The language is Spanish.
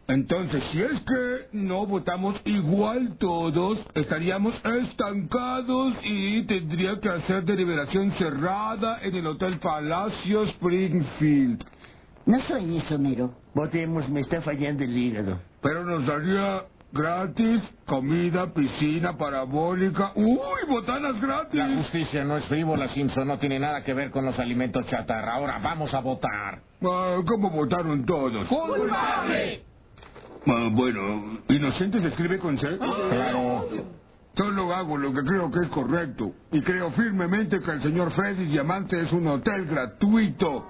Entonces, si es que no votamos igual todos, estaríamos estancados y tendría que hacer deliberación cerrada en el Hotel Palacio Springfield. No sueñes, Homero. Votemos, me está fallando el hígado. Pero nos daría gratis comida, piscina parabólica. ¡Uy, botanas gratis! La justicia no es frívola, Simpson. No tiene nada que ver con los alimentos chatarra. Ahora vamos a votar. ¿Cómo votaron todos? ¡Culpable! Bueno, ¿inocente se escribe con C? Claro. Solo hago lo que creo que es correcto. Y creo firmemente que el señor Freddy's Diamante es un hotel gratuito.